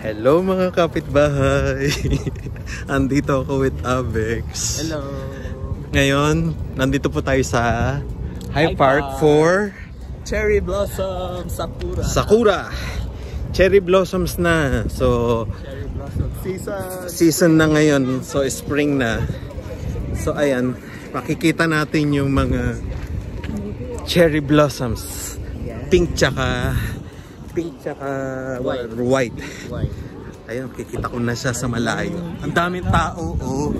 Hello mga kapitbahay! Andito ako with Avex. Hello! Ngayon, nandito po tayo sa High Park for Cherry Blossom Sakura. Sakura! Cherry blossoms na. So, Cherry Blossom season na ngayon. So, spring na. So, ayan. Makikita natin yung mga cherry blossoms. Pink tsaka white. Ayun, kikita ko na siya sa malayo. Ang daming tao, oh.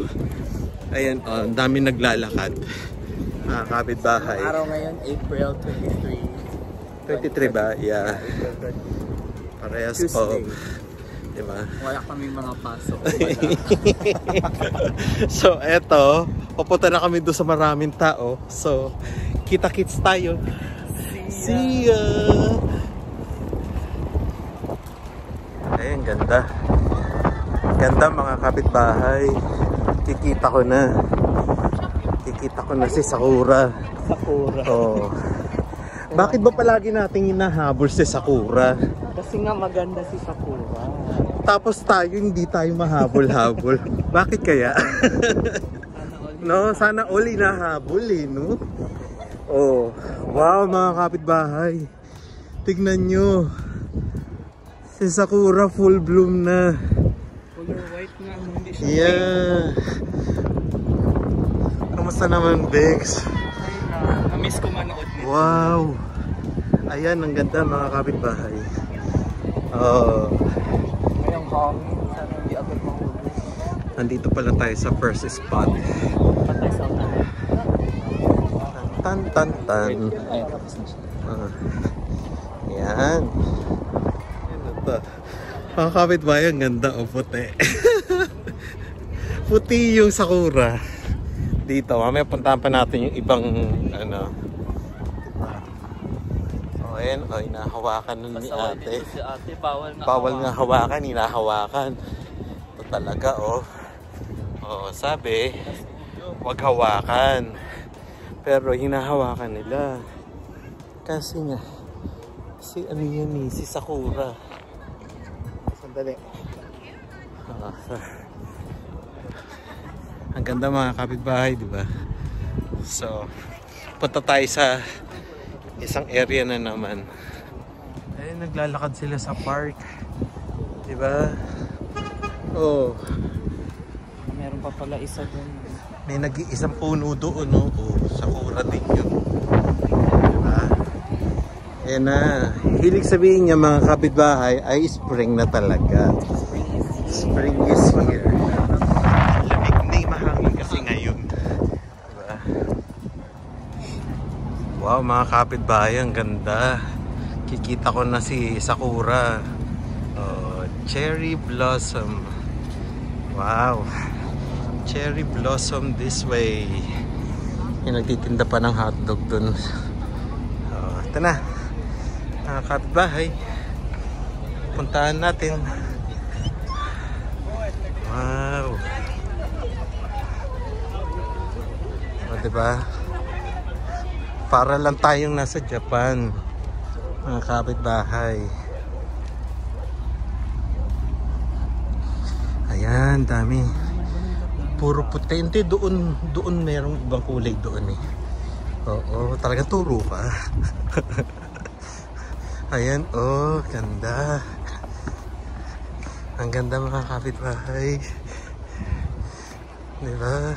Ayan, oh, ang daming naglalakad. Mga kapitbahay. Araw ngayon, April 23. 23 ba? Yeah. Parehas po. Diba? Wala kaming mga pasok. So, eto. Pupunta na kami doon sa maraming tao. So, kita-kits tayo. See ya! Ayun, ganda. Ganda mga kapitbahay. Kikita ko na si Sakura. Sakura. Oh. Bakit ba palagi nating hinahabol si Sakura? Kasi nga maganda si Sakura. Tapos tayo, hindi tayo mahabol-habol. Bakit kaya? No, sana all hinahabol eh, no? Oh, wow mga kapitbahay. Tignan nyo. Si Sakura full bloom na. Color white nga, hindi siya. Yeah. Kamusta naman, Bex? Na-miss ko manood nito. Wow. Ayan, ang ganda mga kapitbahay. Oh. Ngayong hangin, sana hindi agad mahulog. Nandito pala tayo sa first spot. Patay sa ulan. Tan. Ay, tapos na siya. Yan. Mga kapitbahay, ang ganda o puti. Puti yung Sakura. Dito, mamaya puntahan pa natin yung ibang ano. O ayan, o hinahawakan nun ni ate. Si ate, bawal nga hawakan, hinahawakan. Ito talaga oh. O sabi, wag hawakan. Pero hinahawakan nila. Kasi nga, si ano yan eh, si Sakura. Sandali. Ang ganda mga kapitbahay, di ba? So, punta tayo sa isang area na naman. Ayun, naglalakad sila sa park. Di ba? Oh. Meron pa pala isa dun. May nag-iisang puno doon, no? Oh, Sakura din yun. Diba? Ayan na. Hilig sabihin niya mga kapitbahay ay spring na talaga. Spring is here. Lamig, hindi mahangin kasi ngayon. Diba? Wow mga kapitbahay, ang ganda. Kikita ko na si Sakura. Oh, cherry blossom. Wow. Cherry blossom this way. Yung nagtitinda pa ng hotdog dun. Oh, ito na. Mga kapitbahay. Puntahan natin. Wow. O, diba? Para lang tayong nasa Japan. Mga kapitbahay. Ayan, dami. Puro puti. Doon merong ibang kulay doon eh. Oo, talaga turo ka. Ayan, oh, ganda. Ang ganda mga kapitbahay. Diba?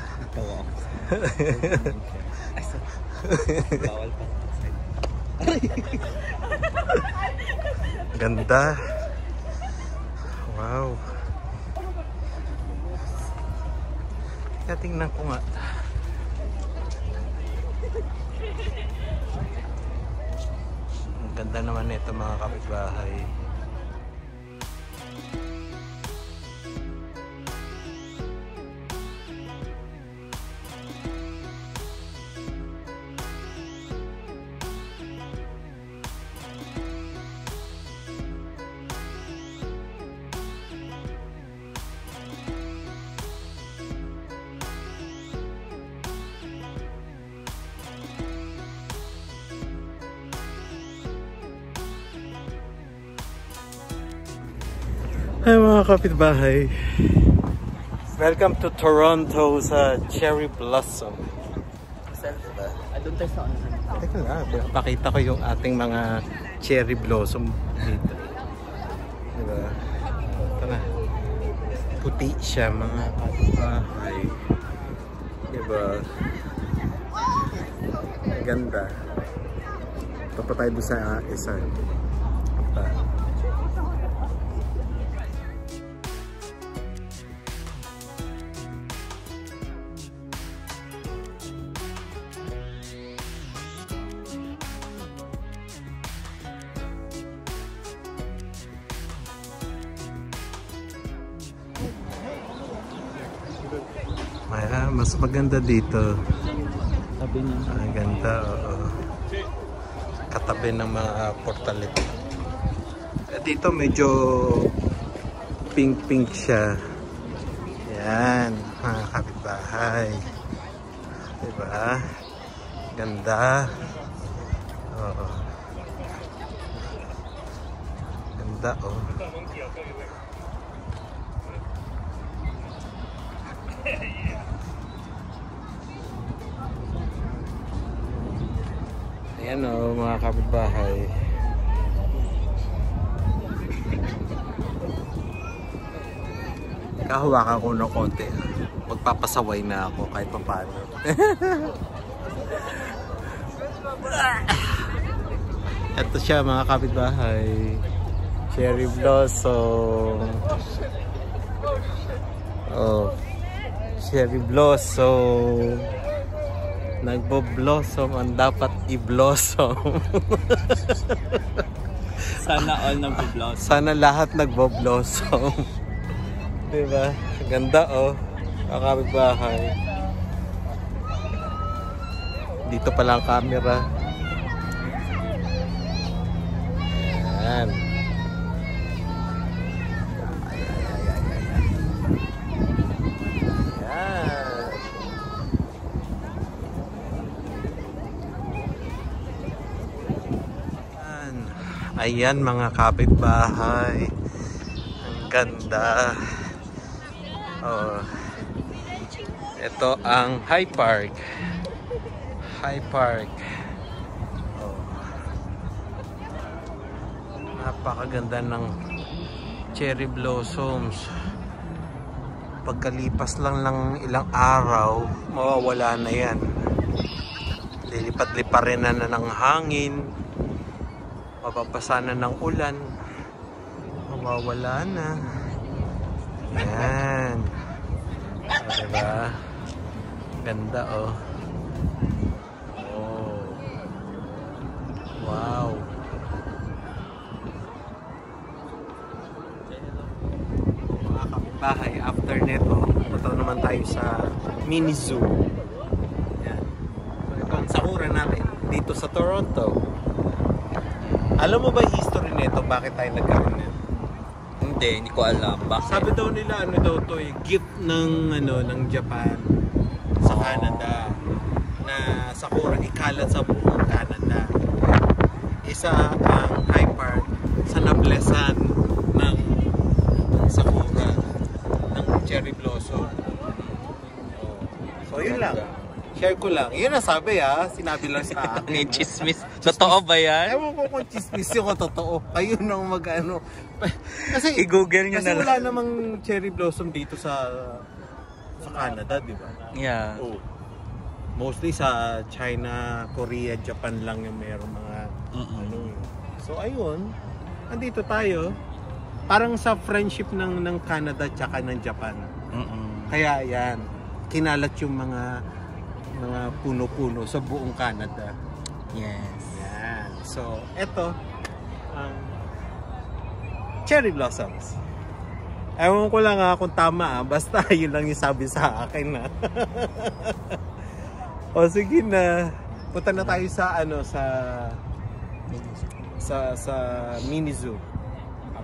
Bawal pa. Ganda. Wow. Kaya tingnan ko nga. Ang ganda naman nito mga kapitbahay. Hi mga kapitbahay. Welcome to Toronto sa Cherry Blossom. Doon tayo sa ano. Teka lang, pakita ko yung ating mga cherry blossom dito. Diba? Ito na. Puti siya mga kapitbahay. Diba? Ganda. Ito pa tayo doon sa isa. Mas maganda dito. Sabi niya. Ganda, oo. Katabi ng mga portalet. Dito medyo pink-pink siya. Yan, mga kapitbahay. Diba? Ganda. Oo. Ganda, oh. Ayan o, mga kapitbahay. Kahawakan ko ng konti. Magpapasaway na ako kahit pa paano. Ito siya mga kapitbahay. Cherry blossom. Oh. Cherry blossom. Nagbo-blossom ang dapat i-blossom. Sana all nagbo-blossom. Sana lahat nagbo-blossom. Diba? Ganda oh. Ang bahay. Dito pala ang camera. Ayan. Ayan mga kapitbahay. Ang ganda. Oh. Ito ang High Park. High Park. Oh. Napakaganda ng cherry blossoms. Pagkalipas lang ng ilang araw, mawawala na yan. Lilipat-liparin na ng hangin. Mapapasa na ng ulan, mawawala na. Yan. O, diba? Ganda oh. Oh. Wow. Mga kapitbahay, after neto, ito naman tayo sa mini zoo. Yan. So, ito ang sakura natin dito sa Toronto. Alam mo ba yung history nito? Bakit tayo nagkaroon nito? Hindi ko alam. Bakit? Sabi daw nila, ano daw to, gift ng, ng Japan sa Canada na sakura ikalat sa buong Canada. Isa ang High Park sa nablesan ng sakura ng cherry blossom. So yun lang. Share ko lang. Yun ang sabi sinabi lang sa akin. Ni chismis. Totoo ba yan? Ewan ko kung chismis yung totoo. Kayo nang mag-ano. Kasi i-google nyo na lang. Kasi wala namang cherry blossom dito sa Canada, di ba? Yeah. Oh. Mostly sa China, Korea, Japan lang yung mayroong mga ano. So ayun, andito tayo. Parang sa friendship ng Canada tsaka ng Japan. Kaya yan, kinalat yung mga puno-puno sa buong Canada. Yes. Yan. So, eto cherry blossoms. Ewan ko lang kung tama basta yun lang yung sabi sa akin O sige na. Punta na tayo sa sa mini zoo.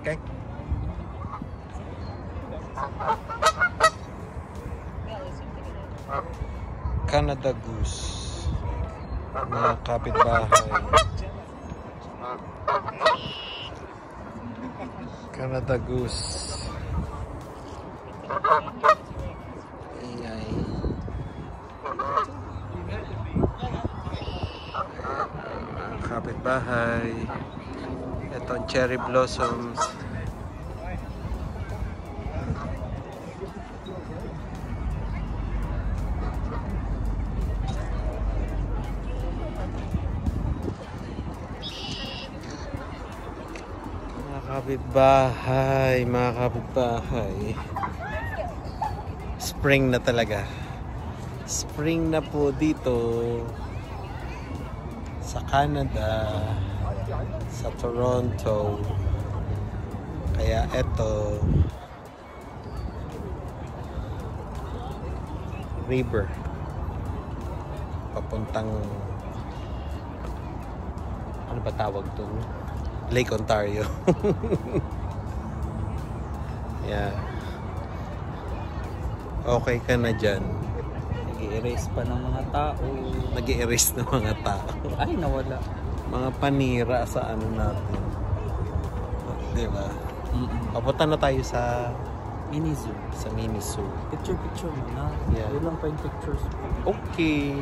Okay? Canada goose. Mga kapitbahay. Canada goose. Ingay. Kapitbahay. Ito ang cherry blossoms. Mga kapitbahay. Spring na talaga. Spring na po dito sa Canada, sa Toronto. Kaya eto, river papuntang, ano ba tawag dun? Lake Ontario. Yeah. Okay ka na dyan. Nag-i-erase pa ng mga tao. Nag-i-erase ng mga tao. Ay, nawala. Mga panira sa ano natin. Diba? Papunta na tayo sa Mini zoo. Sa mini zoo. Picture na. Yeah. Yun lang pa yung pictures. Okay.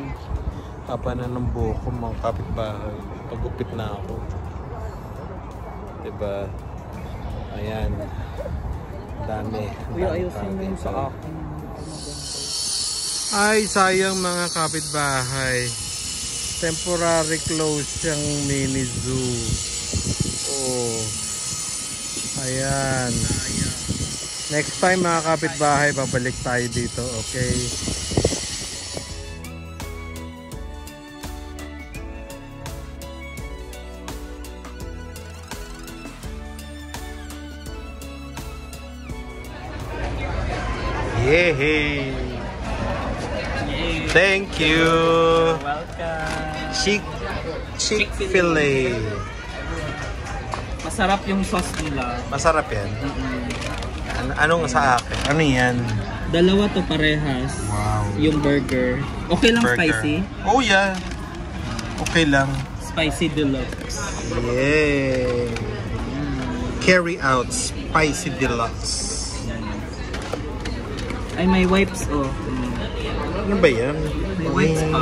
Papa na ng buhok ko, mga kapitbahay. Pagupit na ako. Diba? Ayan. Dami. Kuya, ayusin mo yung sa akin. Ay, sayang mga kapitbahay. Temporary close yung mini zoo. Oh. Ayan. Next time mga kapitbahay, babalik tayo dito. Okay? Yay! Thank you. Welcome. Chick-fil-A. Masarap yung sauce nila. Masarap yan. Anong sa akin? Ano yan? Dalawa to parehas. Wow. Yung burger. Okay lang Burger. spicy? Oh yeah. Okay lang. Spicy deluxe. Yay. Carry out spicy deluxe. Ay, may wipes oh. Ano ba yan? May wipes pa.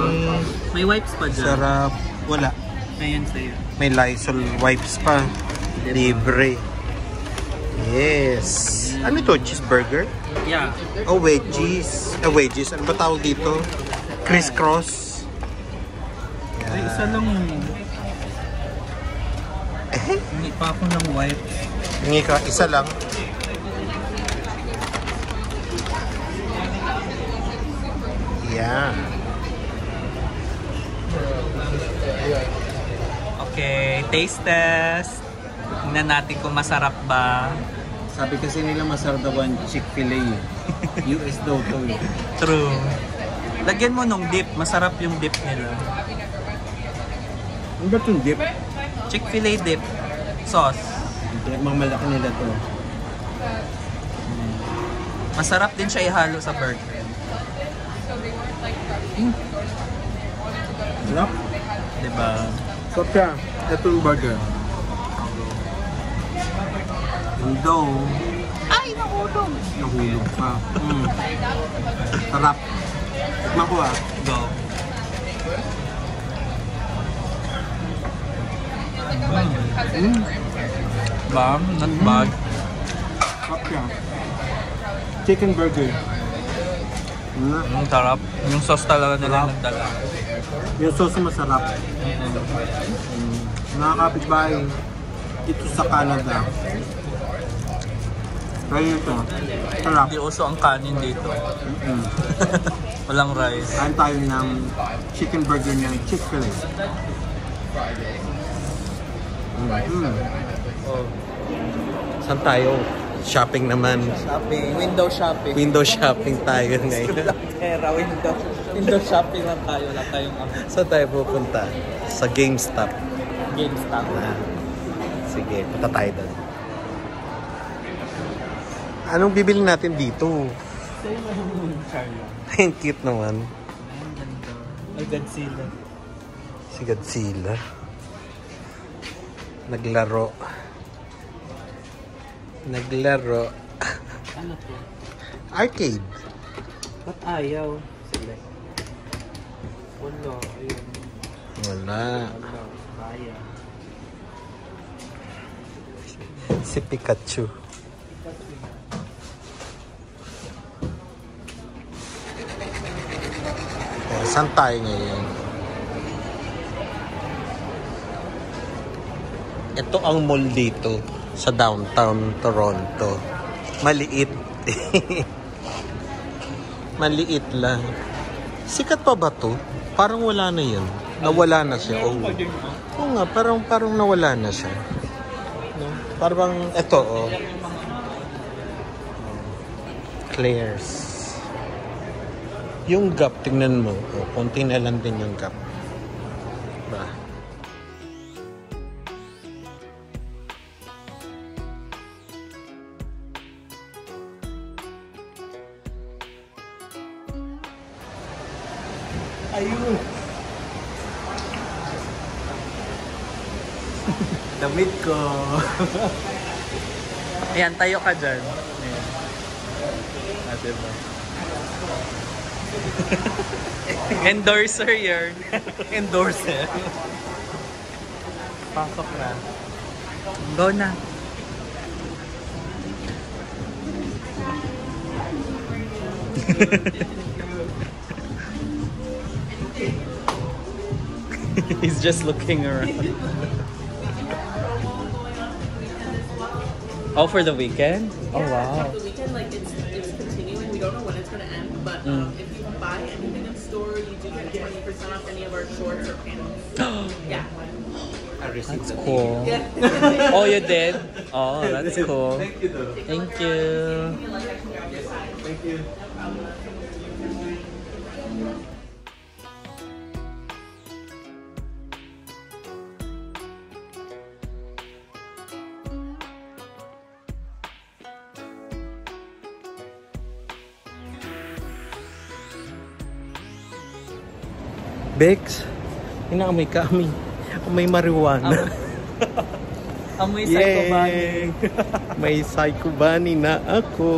May wipes pa dyan. Sarap. Wala. Ayan sa'yo. May Lysol wipes pa. Libre. Yes. Ano ito? Cheeseburger? Yeah. Oh, wedges. Wedges. Ano ba tawag dito? Crisscross. Ay, isa lang yun. Hindi pa ako ng wipes. Hingi ka. Isa lang. Yeah. Okay, taste test. Tingnan natin kung masarap ba. Sabi kasi nila masarap daw ang Chick-fil-A. US daw to eh. True. Lagyan mo nung dip. Masarap yung dip nila. Ano ba itong dip? Chick-fil-A dip. Sauce. Hindi, mga malaki nila to. Masarap din siya ihalo sa burger. Sarap? Diba? Sarap siya. Ito yung burger. Ang dough. Ay, nahulog! Nahulog pa. Sarap. Tikman ko ah. Go. Bam, not bad. Sarap siya. Chicken burger. Sarap. Yung sauce talaga nila nagdala. Yung sauce masarap. Mga kapitbahay, dito sa Canada. Kaya ito, sarap. Hindi uso ang kanin dito. Walang rice. Kain tayo ng chicken burger ng Chick-fil-A. Oh. Saan tayo? Shopping naman. Shopping. Window shopping. Window shopping tayo ngayon. Pera, window shopping lang tayo. Wala tayong Saan tayo pupunta? Sa GameStop. GameStop. Sige, punta tayo doon. Anong bibili natin dito? Ang cute naman. Ay, Godzilla. Si Godzilla. Naglaro. Ano to? Arcade. Ba't ayaw? Sige. Wala, ayun. Wala. Wala, kaya. Si Pikachu. Saan tayo ngayon? Ito ang mall dito sa downtown Toronto. Maliit. Maliit lang. Sikat pa ba to? Parang wala na yun. Nawala na siya. Oo nga, parang nawala na siya. No? Parang ito, oh. Claire's. Yung gap, tingnan mo. Oh, konti na lang din yung gap. Ba? Ayun. Damit ko. Ayan, tayo ka dyan. Ayan. Diba? Endorser yun. Endorser. Pasok na. Go na. He's just looking around. Oh, for the weekend? Yeah, Oh, wow. the weekend, like it's continuing. We don't know when it's gonna end, but if you buy anything in store, you do get 20% off any of our shorts or pants. Yeah. That's cool. Yeah. Oh, you did? Oh, that's cool. Thank you though. Thank you. Thank you. Bex, inaamoy ka, amoy marijuana. Amoy psycho bunny. May psycho bunny na ako.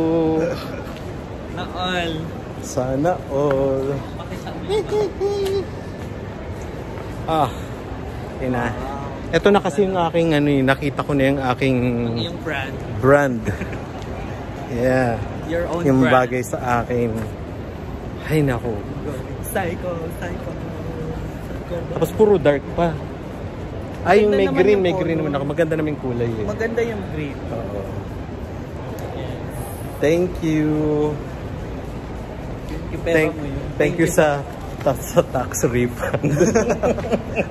Na all. Sana all. Ah, yun na. Ito na kasi yung aking nakita ko na yung aking Yung brand. brand. Yeah. Your own Yung brand. bagay sa akin. Ay nako. Psycho. Tapos puro dark pa. Ay, yung Maganda may naman yung green color. naman ako. Maganda naman yung kulay eh. Maganda yung green. Oo. Thank you. Yung pera mo yun. Thank you sa tax refund.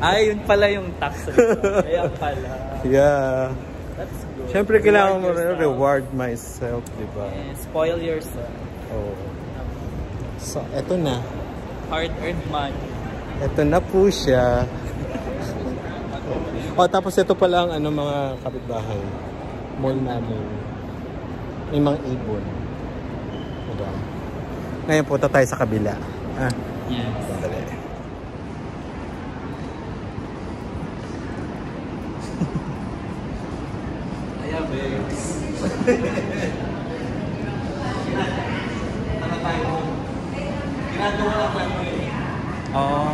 Ay, yun pala yung tax. Kaya pala. Yeah. That's good. Siyempre kailangan mo yourself. reward myself, di ba? Yeah, spoil yourself. Oh. So, eto na. Hard-earned money. Eto na po siya. Oh, tapos ito pala ang mga kapitbahay. Mall namin. May mga ibon. Diba? Ngayon punta tayo sa kabila. Ah, Yes. sandali. Ayan, babes. Ginagawa lang lang mo eh. Oh.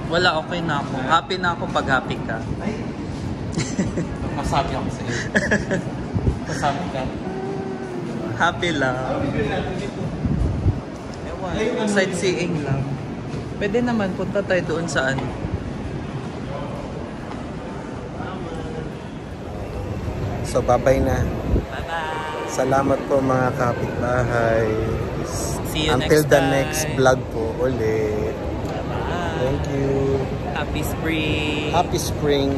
Wala, okay na ako. Happy na ako pag happy ka. Masabi ako sa iyo. Masabi ka. Happy lang. Ewan, sightseeing lang. Pwede naman, punta tayo doon sa ano. So, bye-bye na. Bye-bye! Salamat po mga kapitbahay. See you Until next the time. next vlog po ulit. Bye-bye! Thank you. Happy spring! Happy spring.